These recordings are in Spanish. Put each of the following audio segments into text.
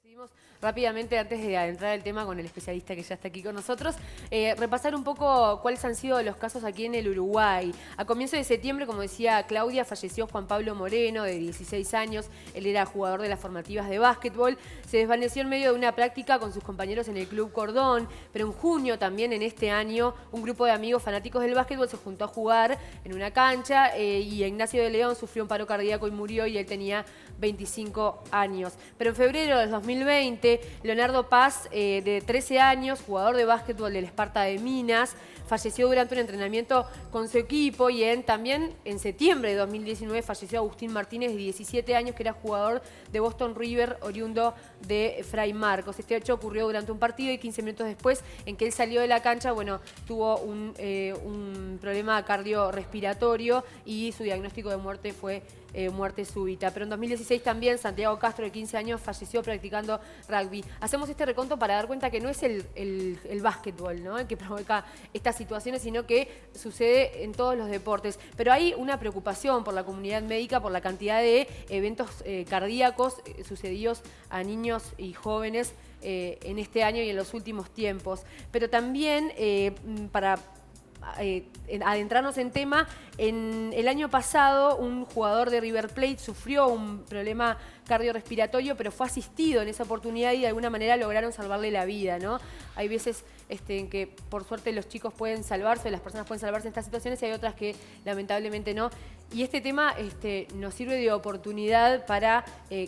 Decidimos rápidamente, antes de adentrar el tema con el especialista que ya está aquí con nosotros, repasar un poco cuáles han sido los casos aquí en el Uruguay. A comienzo de septiembre, como decía Claudia, falleció Juan Pablo Moreno, de 16 años. Él era jugador de las formativas de básquetbol. Se desvaneció en medio de una práctica con sus compañeros en el Club Cordón. Pero en junio, también en este año, un grupo de amigos fanáticos del básquetbol se juntó a jugar en una cancha y Ignacio de León sufrió un paro cardíaco y murió, y él tenía 25 años. Pero en febrero del 2020, Leonardo Paz, de 13 años, jugador de básquetbol del Esparta de Minas, falleció durante un entrenamiento con su equipo. Y también en septiembre de 2019 falleció Agustín Martínez, de 17 años, que era jugador de Boston River, oriundo de Fray Marcos. Este hecho ocurrió durante un partido y 15 minutos después en que él salió de la cancha, bueno, tuvo un problema cardiorrespiratorio y su diagnóstico de muerte fue muerte súbita. Pero en 2016 también Santiago Castro, de 15 años, falleció practicando rugby. Hacemos este reconto para dar cuenta que no es el básquetbol, ¿no?, el que provoca estas situaciones, sino que sucede en todos los deportes. Pero hay una preocupación por la comunidad médica por la cantidad de eventos cardíacos sucedidos a niños y jóvenes en este año y en los últimos tiempos. Pero también para adentrarnos en tema, en el año pasado un jugador de River Plate sufrió un problema cardiorrespiratorio, pero fue asistido en esa oportunidad y de alguna manera lograron salvarle la vida, ¿no? Hay veces en que por suerte los chicos pueden salvarse, las personas pueden salvarse en estas situaciones, y hay otras que lamentablemente no. Y este tema nos sirve de oportunidad para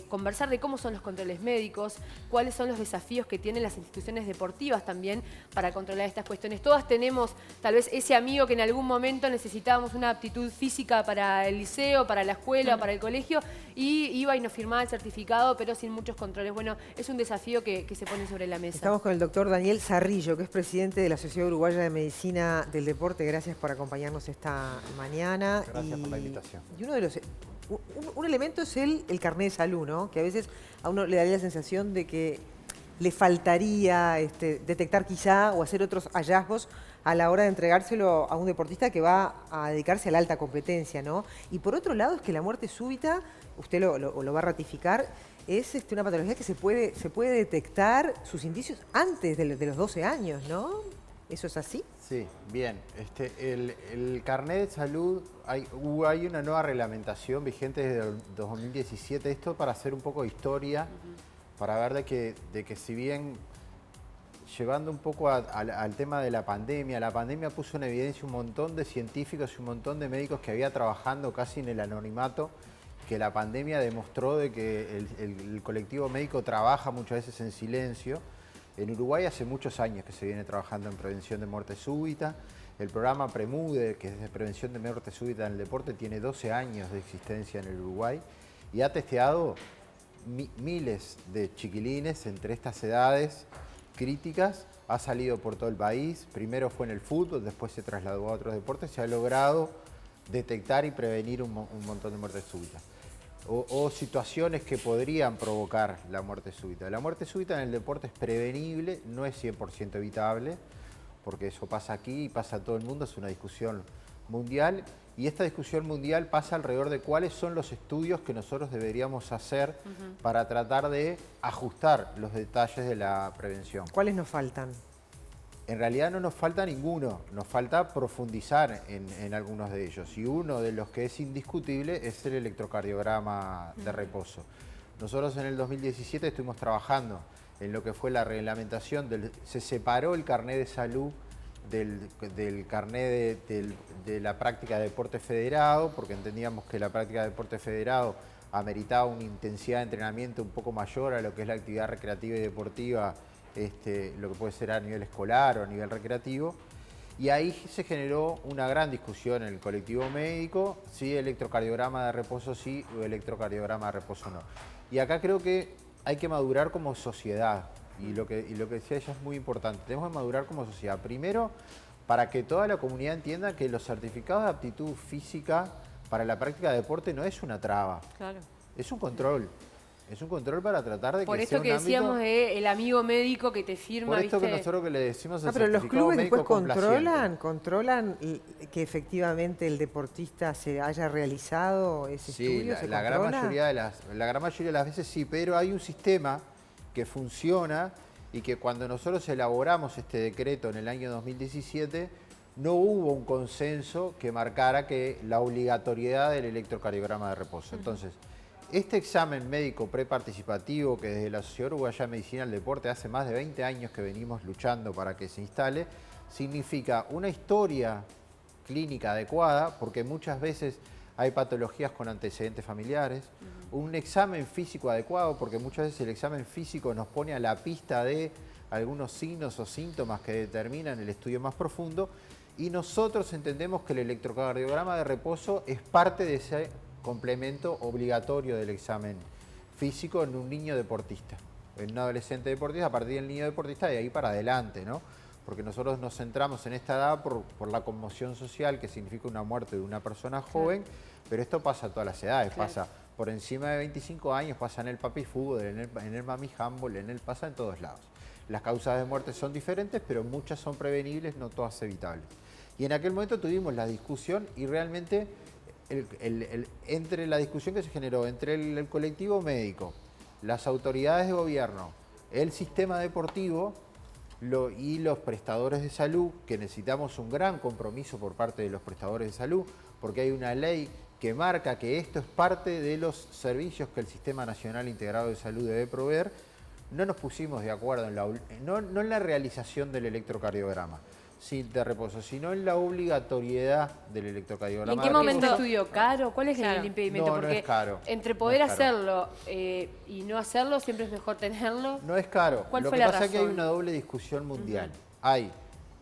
conversar de cómo son los controles médicos, cuáles son los desafíos que tienen las instituciones deportivas también para controlar estas cuestiones. Todas tenemos tal vez ese amigo que en algún momento necesitábamos una aptitud física para el liceo, para la escuela, para el colegio, y iba y nos firmaba el certificado, pero sin muchos controles. Bueno, es un desafío que se pone sobre la mesa. Estamos con el doctor Daniel Zarrillo, que es presidente de la Sociedad Uruguaya de Medicina del Deporte. Gracias por acompañarnos esta mañana. Gracias por la invitación. Y uno de los... Un elemento es el carnet de salud, ¿no? Que a veces a uno le daría la sensación de que le faltaría detectar quizá o hacer otros hallazgos a la hora de entregárselo a un deportista que va a dedicarse a la alta competencia, ¿no? Y por otro lado es que la muerte súbita, usted lo va a ratificar, es una patología que se puede detectar sus indicios antes de los 12 años, ¿no? ¿Eso es así? Sí, bien. El carnet de salud, hay una nueva reglamentación vigente desde el 2017. Esto para hacer un poco de historia, para ver de que si bien llevando un poco al tema de la pandemia puso en evidencia un montón de científicos y un montón de médicos que había trabajando casi en el anonimato, que la pandemia demostró de que el colectivo médico trabaja muchas veces en silencio. En Uruguay hace muchos años que se viene trabajando en prevención de muerte súbita. El programa PREMUDE, que es de prevención de muerte súbita en el deporte, tiene 12 años de existencia en el Uruguay y ha testeado miles de chiquilines entre estas edades críticas. Ha salido por todo el país. Primero fue en el fútbol, después se trasladó a otros deportes. Se ha logrado detectar y prevenir un montón de muertes súbitas. O situaciones que podrían provocar la muerte súbita. La muerte súbita en el deporte es prevenible, no es 100% evitable, porque eso pasa aquí y pasa a todo el mundo, es una discusión mundial. Y esta discusión mundial pasa alrededor de cuáles son los estudios que nosotros deberíamos hacer para tratar de ajustar los detalles de la prevención. ¿Cuáles nos faltan? En realidad no nos falta ninguno, nos falta profundizar en algunos de ellos. Y uno de los que es indiscutible es el electrocardiograma de reposo. Nosotros en el 2017 estuvimos trabajando en lo que fue la reglamentación, se separó el carnet de salud del carnet de la práctica de deporte federado, porque entendíamos que la práctica de deporte federado ameritaba una intensidad de entrenamiento un poco mayor a lo que es la actividad recreativa y deportiva, lo que puede ser a nivel escolar o a nivel recreativo. Y ahí se generó una gran discusión en el colectivo médico, si electrocardiograma de reposo sí o electrocardiograma de reposo no. Y acá creo que hay que madurar como sociedad, y lo que decía ella es muy importante. Tenemos que madurar como sociedad. Primero, para que toda la comunidad entienda que los certificados de aptitud física para la práctica de deporte no es una traba, Claro. es un control. Es un control para tratar de Por que esto sea un que decíamos ámbito... el amigo médico que te firma, Por esto ¿viste? que nosotros que le decimos el Pero los certificado clubes médico después complaciente. controlan que efectivamente el deportista se haya realizado ese estudio, ¿se la gran controla? mayoría de las veces sí, pero hay un sistema que funciona y que cuando nosotros elaboramos este decreto en el año 2017, no hubo un consenso que marcara que la obligatoriedad del electrocardiograma de reposo. Entonces, este examen médico preparticipativo que desde la Sociedad Uruguaya de Medicina del Deporte hace más de 20 años que venimos luchando para que se instale, significa una historia clínica adecuada, porque muchas veces hay patologías con antecedentes familiares, un examen físico adecuado, porque muchas veces el examen físico nos pone a la pista de algunos signos o síntomas que determinan el estudio más profundo, y nosotros entendemos que el electrocardiograma de reposo es parte de ese complemento obligatorio del examen físico en un niño deportista, en un adolescente deportista, a partir del niño deportista y de ahí para adelante, ¿no? Porque nosotros nos centramos en esta edad por la conmoción social que significa una muerte de una persona joven, pero esto pasa a todas las edades, pasa por encima de 25 años, pasa en el papi fútbol, en el mami handball, pasa en todos lados. Las causas de muerte son diferentes, pero muchas son prevenibles, no todas evitables. Y en aquel momento tuvimos la discusión y realmente entre la discusión que se generó entre el colectivo médico, las autoridades de gobierno, el sistema deportivo y los prestadores de salud, que necesitamos un gran compromiso por parte de los prestadores de salud, porque hay una ley que marca que esto es parte de los servicios que el Sistema Nacional Integrado de Salud debe proveer, no nos pusimos de acuerdo no en la realización del electrocardiograma de reposo, sino en la obligatoriedad del electrocardiograma. ¿Y en qué momento estudio? ¿Caro? ¿Cuál es el impedimento? No, porque no es caro. Entre poder hacerlo y no hacerlo, siempre es mejor tenerlo. No es caro. ¿Cuál Lo fue que la pasa es que hay razón? una doble discusión mundial. Hay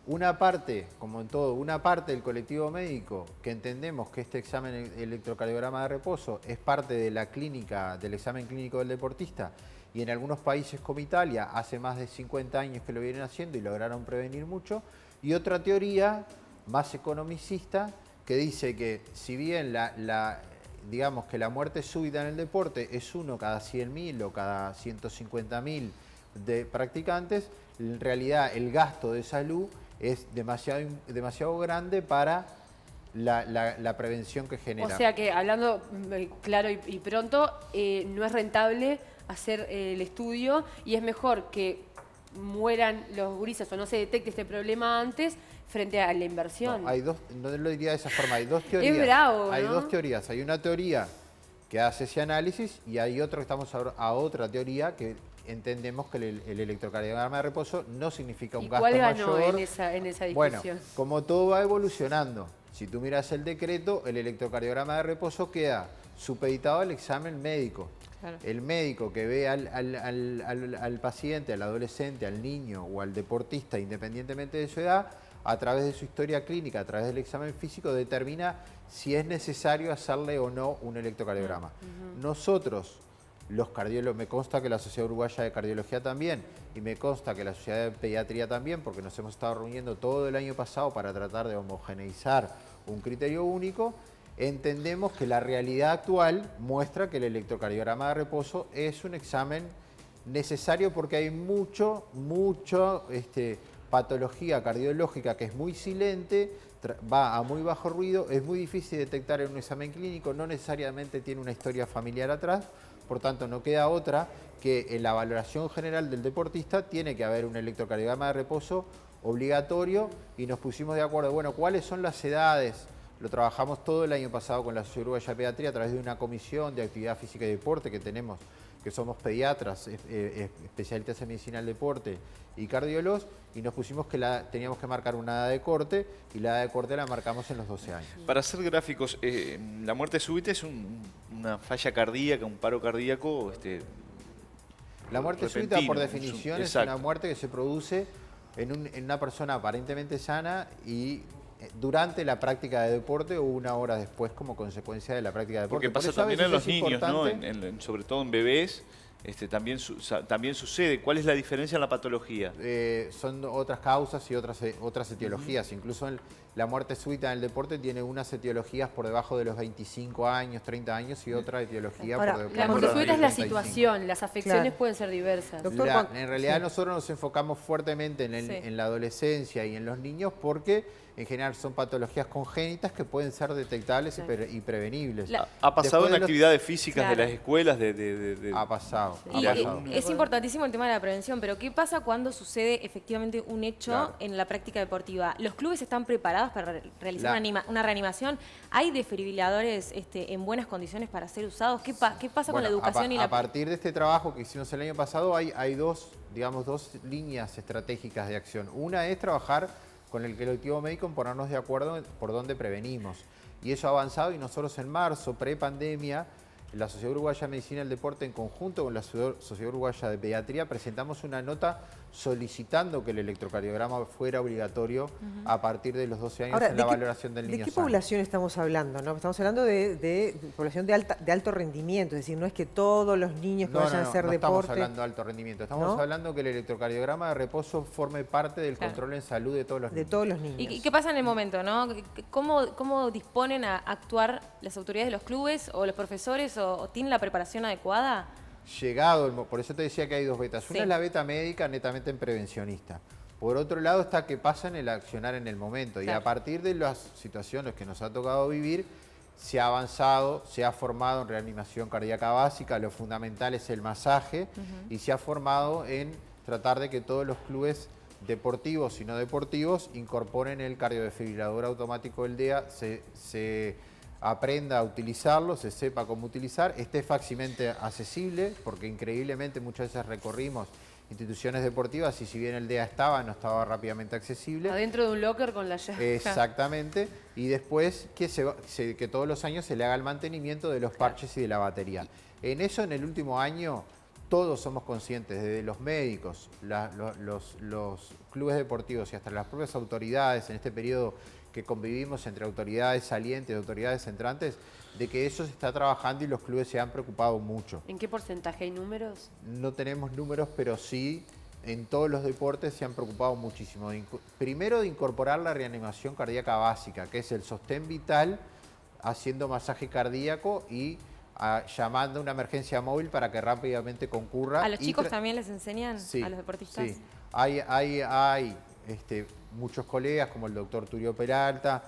una parte, como en todo, una parte del colectivo médico que entendemos que este examen electrocardiograma de reposo es parte de la clínica, del examen clínico del deportista, y en algunos países como Italia hace más de 50 años que lo vienen haciendo y lograron prevenir mucho. Y otra teoría más economicista que dice que si bien digamos que la muerte súbita en el deporte es uno cada 100.000 o cada 150.000 de practicantes, en realidad el gasto de salud es demasiado grande para la prevención que genera. O sea que, hablando claro y pronto, no es rentable hacer el estudio y es mejor que mueran los gurises o no se detecte este problema antes frente a la inversión. No, no lo diría de esa forma, hay dos teorías. Es bravo, Hay ¿no? dos teorías, hay una teoría que hace ese análisis y hay otra que estamos a otra teoría que entendemos que el electrocardiograma de reposo no significa un gasto mayor. ¿Y cuál ganó en esa discusión? Bueno, como todo va evolucionando, si tú miras el decreto, el electrocardiograma de reposo queda supeditado al examen médico. Claro. El médico que ve al paciente, al adolescente, al niño o al deportista, independientemente de su edad, a través de su historia clínica, a través del examen físico, determina si es necesario hacerle o no un electrocardiograma. Nosotros, los cardiólogos, me consta que la Sociedad Uruguaya de Cardiología también, y me consta que la Sociedad de Pediatría también, porque nos hemos estado reuniendo todo el año pasado para tratar de homogeneizar un criterio único, entendemos que la realidad actual muestra que el electrocardiograma de reposo es un examen necesario porque hay mucho patología cardiológica que es muy silente, va a muy bajo ruido, es muy difícil detectar en un examen clínico, no necesariamente tiene una historia familiar atrás, por tanto no queda otra que en la valoración general del deportista tiene que haber un electrocardiograma de reposo obligatorio y nos pusimos de acuerdo, bueno, ¿cuáles son las edades? Lo trabajamos todo el año pasado con la Sociedad Uruguaya de Pediatría a través de una comisión de actividad física y deporte que tenemos, que somos pediatras, especialistas en medicina del deporte y cardiólogos, y nos pusimos que teníamos que marcar una edad de corte, y la edad de corte la marcamos en los 12 años. Para ser gráficos, la muerte súbita es una falla cardíaca, un paro cardíaco. La muerte súbita, por definición, es exacto. una muerte que se produce en una persona aparentemente sana y durante la práctica de deporte o una hora después como consecuencia de la práctica de deporte. Porque pasa también en los niños, ¿no? Sobre todo en bebés, también sucede. ¿Cuál es la diferencia en la patología? Son otras causas y otras etiologías. Incluso la muerte súbita en el deporte tiene unas etiologías por debajo de los 25 años, 30 años y otra etiología por debajo de los 35. La muerte súbita es la situación, las afecciones pueden ser diversas. Doctor, en realidad nosotros nos enfocamos fuertemente en la adolescencia y en los niños porque en general son patologías congénitas que pueden ser detectables y prevenibles. ¿Ha pasado en actividades físicas de las escuelas? Ha pasado. pasado. Y ha la- pasado. Es importantísimo el tema de la prevención, pero ¿qué pasa cuando sucede efectivamente un hecho Claro. en la práctica deportiva? ¿Los clubes están preparados para realizar La- una reanimación? ¿Hay desfibriladores en buenas condiciones para ser usados? ¿Qué pasa con la Bueno, educación y a la... partir de este trabajo que hicimos el año pasado, hay dos líneas estratégicas de acción. Una es trabajar con el colectivo médico en ponernos de acuerdo por dónde prevenimos. Y eso ha avanzado y nosotros en marzo, pre-pandemia, la Sociedad Uruguaya de Medicina del Deporte, en conjunto con la Sociedad Uruguaya de Pediatría, presentamos una nota solicitando que el electrocardiograma fuera obligatorio a partir de los 12 años Ahora, en la valoración del niño ¿de qué sano. población estamos hablando? ¿No? Estamos hablando de población de alto rendimiento, es decir, no es que todos los niños que vayan a hacer no deporte... estamos hablando de alto rendimiento, estamos ¿No? hablando que el electrocardiograma de reposo forme parte del Claro. control en salud de todos los de niños. todos los niños. ¿Y qué pasa en el momento, no? ¿Cómo disponen a actuar las autoridades de los clubes o los profesores o tienen la preparación adecuada? Por eso te decía que hay dos betas. Una Sí. es la beta médica, netamente en prevencionista. Por otro lado está que pasa en el accionar en el momento. Y Claro. a partir de las situaciones que nos ha tocado vivir, se ha avanzado, se ha formado en reanimación cardíaca básica, lo fundamental es el masaje, y se ha formado en tratar de que todos los clubes deportivos y no deportivos incorporen el cardiodesfibrilador automático del DEA, se aprenda a utilizarlo, se sepa cómo utilizar, esté fácilmente accesible, porque increíblemente muchas veces recorrimos instituciones deportivas y si bien el DEA estaba, no estaba rápidamente accesible. Adentro de un locker con la llave. Exactamente, y después que todos los años se le haga el mantenimiento de los parches y de la batería. En eso, en el último año, todos somos conscientes, desde los médicos, los clubes deportivos y hasta las propias autoridades en este periodo que convivimos entre autoridades salientes y autoridades entrantes, de que eso se está trabajando y los clubes se han preocupado mucho. ¿En qué porcentaje hay números? No tenemos números, pero sí en todos los deportes se han preocupado muchísimo. Primero de incorporar la reanimación cardíaca básica, que es el sostén vital, haciendo masaje cardíaco y llamando a una emergencia móvil para que rápidamente concurra. ¿A los y chicos también les enseñan? Sí, ¿A los deportistas? Sí. Hay muchos colegas, como el doctor Turio Peralta,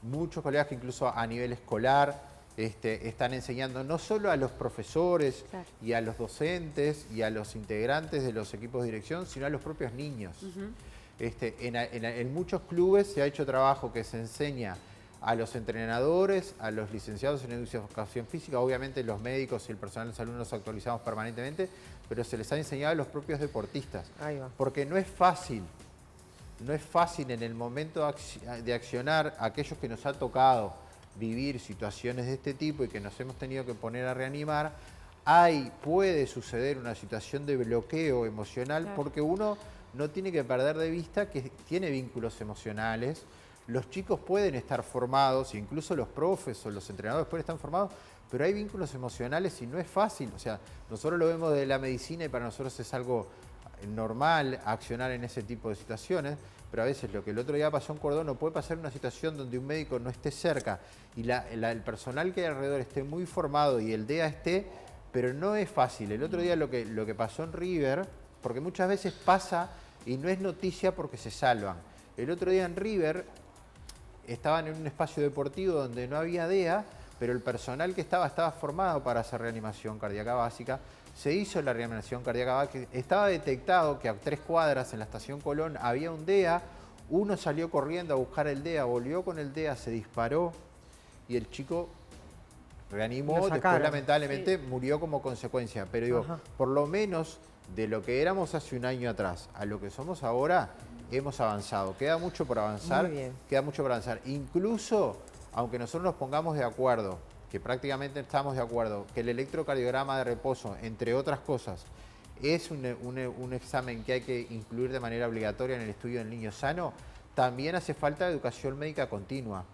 muchos colegas que incluso a nivel escolar están enseñando no solo a los profesores Claro. y a los docentes y a los integrantes de los equipos de dirección, sino a los propios niños. En muchos clubes se ha hecho trabajo que se enseña a los entrenadores, a los licenciados en educación física, obviamente los médicos y el personal de salud nos actualizamos permanentemente, pero se les ha enseñado a los propios deportistas. Ahí va. Porque no es fácil en el momento de accionar aquellos que nos ha tocado vivir situaciones de este tipo y que nos hemos tenido que poner a reanimar, puede suceder una situación de bloqueo emocional Claro. porque uno no tiene que perder de vista que tiene vínculos emocionales. Los chicos pueden estar formados, incluso los profes o los entrenadores pueden estar formados, pero hay vínculos emocionales y no es fácil. O sea, nosotros lo vemos de la medicina y para nosotros es algo normal accionar en ese tipo de situaciones, pero a veces lo que el otro día pasó en Cordón no puede pasar en una situación donde un médico no esté cerca y el personal que hay alrededor esté muy formado y el DEA esté, pero no es fácil. El otro día lo que pasó en River, porque muchas veces pasa y no es noticia porque se salvan. El otro día en River estaban en un espacio deportivo donde no había DEA, pero el personal que estaba formado para hacer reanimación cardíaca básica. Se hizo la reanimación cardíaca básica. Estaba detectado que a 3 cuadras en la estación Colón había un DEA. Uno salió corriendo a buscar el DEA, volvió con el DEA, se disparó y el chico reanimó. Lo Después, sacaron. lamentablemente, murió como consecuencia. Pero digo, Ajá. por lo menos de lo que éramos hace un año atrás a lo que somos ahora, hemos avanzado. Queda mucho por avanzar. Muy bien. Queda mucho por avanzar. Incluso, aunque nosotros nos pongamos de acuerdo, que prácticamente estamos de acuerdo, que el electrocardiograma de reposo, entre otras cosas, es un examen que hay que incluir de manera obligatoria en el estudio del niño sano, también hace falta educación médica continua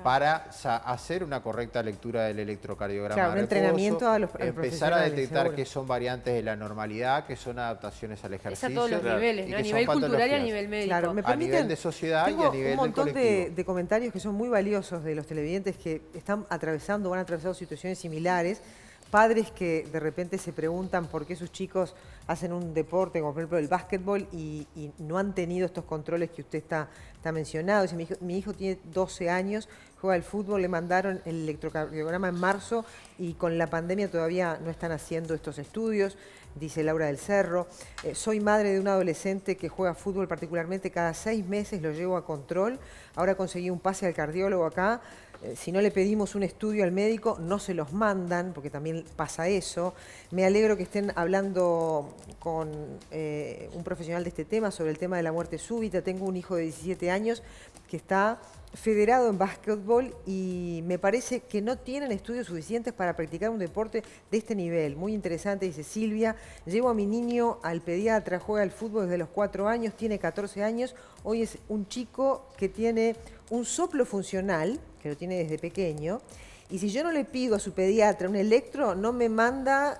para hacer una correcta lectura del electrocardiograma Claro, de un reposo, entrenamiento a los empezar a profesionales, detectar seguro. qué son variantes de la normalidad, qué son adaptaciones al Es ejercicio. a todos los niveles, y ¿no? que A son nivel cultural y a patologías. nivel médico. Claro, me A nivel permiten, de sociedad y tengo a nivel un del montón colectivo. de comentarios que son muy valiosos de los televidentes que están atravesando o han atravesado situaciones similares. Padres que de repente se preguntan por qué sus chicos hacen un deporte, como por ejemplo el básquetbol, y no han tenido estos controles que usted está mencionando. Dice, mi hijo tiene 12 años, juega al fútbol, le mandaron el electrocardiograma en marzo y con la pandemia todavía no están haciendo estos estudios, dice Laura del Cerro. Soy madre de un adolescente que juega fútbol particularmente, cada 6 meses lo llevo a control, ahora conseguí un pase al cardiólogo acá. Si no le pedimos un estudio al médico, no se los mandan, porque también pasa eso. Me alegro que estén hablando con un profesional de este tema, sobre el tema de la muerte súbita. Tengo un hijo de 17 años que está federado en básquetbol y me parece que no tienen estudios suficientes para practicar un deporte de este nivel. Muy interesante, dice Silvia. Llevo a mi niño al pediatra, juega al fútbol desde los 4 años, tiene 14 años. Hoy es un chico que tiene un soplo funcional, que lo tiene desde pequeño, y si yo no le pido a su pediatra un electro, no me manda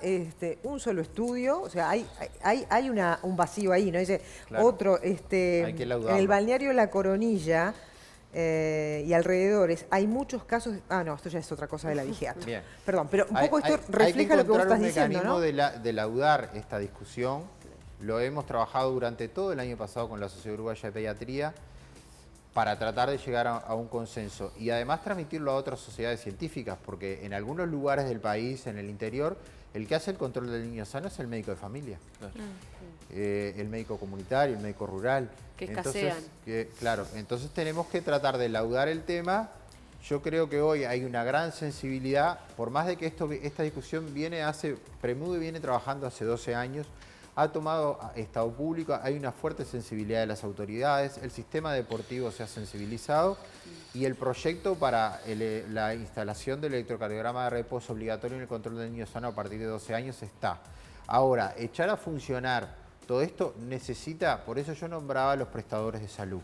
un solo estudio. O sea, hay un vacío ahí, ¿no? Dice, claro, otro, hay que en laudarlo. el balneario La Coronilla y alrededores hay muchos casos. Ah, no, esto ya es otra cosa de la vigiatra. Bien. Perdón, pero un poco esto Hay refleja lo que vos estás un diciendo, ¿no? mecanismo de laudar esta discusión. Lo hemos trabajado durante todo el año pasado con la Sociedad Uruguaya de Pediatría para tratar de llegar a un consenso y además transmitirlo a otras sociedades científicas, porque en algunos lugares del país, en el interior, el que hace el control del niño sano es el médico de familia. Claro. El médico comunitario, el médico rural. Que escasean. Claro, entonces tenemos que tratar de laudar el tema. Yo creo que hoy hay una gran sensibilidad, por más de que esta discusión Premude viene trabajando hace 12 años, ha tomado estado público, hay una fuerte sensibilidad de las autoridades, el sistema deportivo se ha sensibilizado y el proyecto para la instalación del electrocardiograma de reposo obligatorio en el control del niño sano a partir de 12 años está. Ahora, echar a funcionar todo esto necesita, por eso yo nombraba a los prestadores de salud,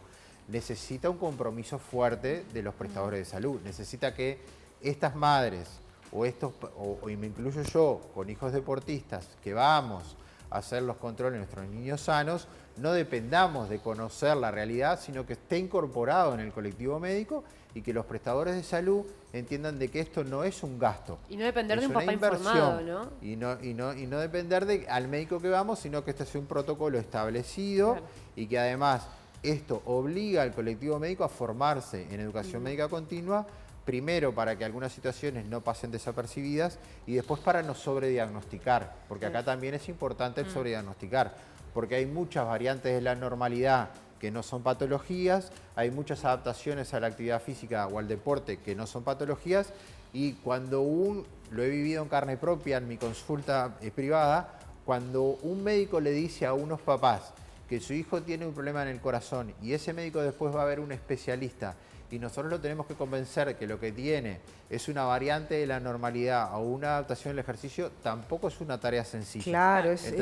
necesita un compromiso fuerte de los prestadores de salud, necesita que estas madres y me incluyo yo, con hijos deportistas, que vamos a hacer los controles de nuestros niños sanos, no dependamos de conocer la realidad, sino que esté incorporado en el colectivo médico y que los prestadores de salud entiendan de que esto no es un gasto. Y no depender de un una papá informado, ¿no? Y no depender al médico que vamos, sino que este sea un protocolo establecido, claro, y que además esto obliga al colectivo médico a formarse en educación médica continua, primero para que algunas situaciones no pasen desapercibidas y después para no sobrediagnosticar, porque acá también es importante el sobrediagnosticar, porque hay muchas variantes de la normalidad que no son patologías, hay muchas adaptaciones a la actividad física o al deporte que no son patologías, y cuando lo he vivido en carne propia en mi consulta privada, cuando un médico le dice a unos papás que su hijo tiene un problema en el corazón y ese médico después va a ver un especialista y nosotros lo tenemos que convencer que lo que tiene es una variante de la normalidad o una adaptación al ejercicio, tampoco es una tarea sencilla. Claro, es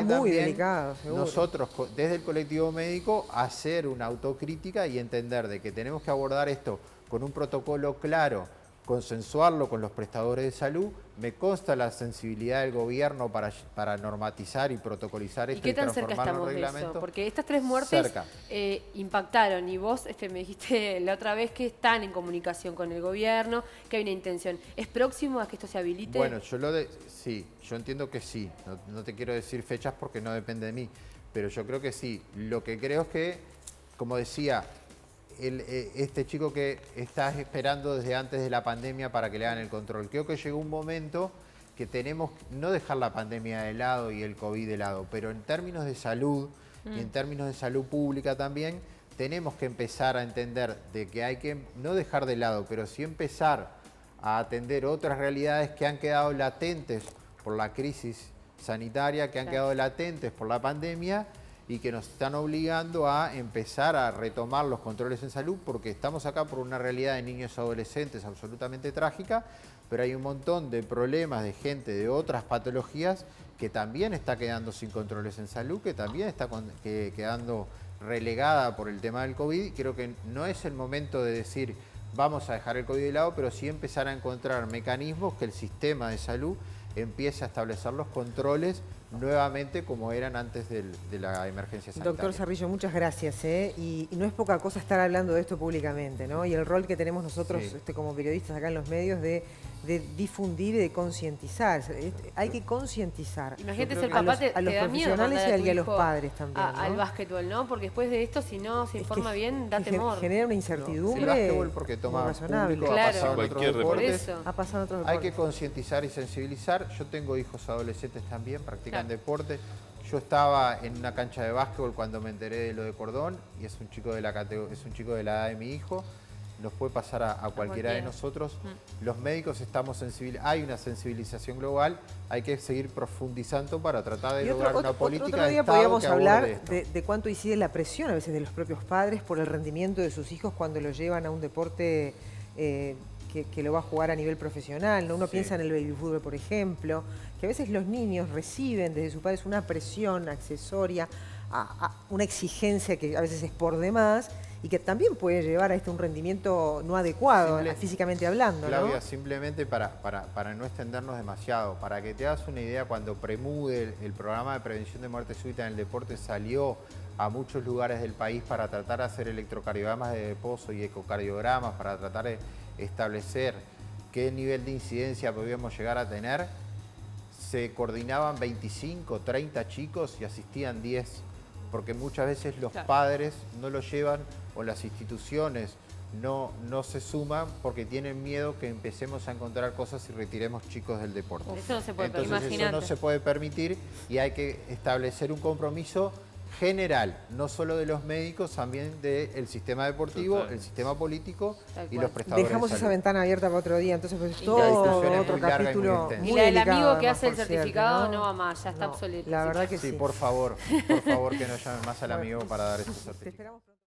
muy delicado. Nosotros, desde el colectivo médico, hacer una autocrítica y entender de que tenemos que abordar esto con un protocolo claro, consensuarlo con los prestadores de salud. Me consta la sensibilidad del gobierno para normatizar y protocolizar esto y transformarlo en reglamento. Eso? Porque estas 3 muertes impactaron y vos me dijiste la otra vez que están en comunicación con el gobierno, que hay una intención. ¿Es próximo a que esto se habilite? Bueno, sí, yo entiendo que sí. No te quiero decir fechas porque no depende de mí, pero yo creo que sí. Lo que creo es que, como decía, este chico que está esperando desde antes de la pandemia para que le hagan el control. Creo que llegó un momento que tenemos no dejar la pandemia de lado y el COVID de lado, pero en términos de salud y en términos de salud pública también, tenemos que empezar a entender de que hay que no dejar de lado, pero sí empezar a atender otras realidades que han quedado latentes por la crisis sanitaria, que han quedado latentes por la pandemia, y que nos están obligando a empezar a retomar los controles en salud, porque estamos acá por una realidad de niños y adolescentes absolutamente trágica, pero hay un montón de problemas de gente de otras patologías que también está quedando sin controles en salud, que también está quedando relegada por el tema del COVID. Creo que no es el momento de decir vamos a dejar el COVID de lado, pero sí empezar a encontrar mecanismos que el sistema de salud empiece a establecer los controles nuevamente como eran antes de la emergencia sanitaria. Doctor Zarrillo, muchas gracias. Y no es poca cosa estar hablando de esto públicamente, ¿no? Y el rol que tenemos nosotros como periodistas acá en los medios de de difundir y de concientizar. Hay que concientizar Imagínate Yo ser creo que papá, a los te da miedo profesionales mandar y tu a los hijo padres también, al ¿no? básquetbol, ¿no? Porque después de esto, si no se Es informa que bien, da que temor. genera una El incertidumbre básquetbol porque muy toma razonable. público, Claro. ha pasado en otros Cualquier Por deportes. eso. Ha pasado en otros Hay que deportes. concientizar y sensibilizar. Yo tengo hijos adolescentes también, practican Claro. deporte. Yo estaba en una cancha de básquetbol cuando me enteré de lo de Cordón y es un chico de la edad de mi hijo. Nos puede pasar a cualquiera de cualquiera. nosotros. Los médicos estamos sensibilizados. Hay una sensibilización global. Hay que seguir profundizando para tratar de Y lograr una política otro de día Estado podríamos que aborde hablar esto. de cuánto incide la presión a veces de los propios padres por el rendimiento de sus hijos cuando los llevan a un deporte que lo va a jugar a nivel profesional, ¿no? Uno Sí. piensa en el baby fútbol, por ejemplo, que a veces los niños reciben desde sus padres una presión accesoria, una exigencia que a veces es por demás y que también puede llevar a un rendimiento no adecuado, físicamente hablando, Claudia, ¿no? simplemente para no extendernos demasiado, para que te hagas una idea, cuando Premude, el programa de prevención de muerte súbita en el deporte, salió a muchos lugares del país para tratar de hacer electrocardiogramas de reposo y ecocardiogramas, para tratar de establecer qué nivel de incidencia podíamos llegar a tener, se coordinaban 25, 30 chicos y asistían 10, porque muchas veces los Claro. padres no lo llevan o las instituciones no se suman porque tienen miedo que empecemos a encontrar cosas y retiremos chicos del deporte. Eso no se puede Entonces permitir. eso no Imagínate. se puede permitir y hay que establecer un compromiso general, no solo de los médicos, también del sistema deportivo, Total. el sistema político Tal y cual. los prestadores Dejamos de esa salud. ventana abierta para otro día, entonces pues Y todo la discusión es otro muy larga y muy capítulo extensa. Y muy la del delicado, amigo que además, hace el por cierto, certificado no va más, ya está No, obsoleto. la verdad que Sí, sí. por favor que no llamen más al amigo para dar ese certificado. Te esperamos pronto.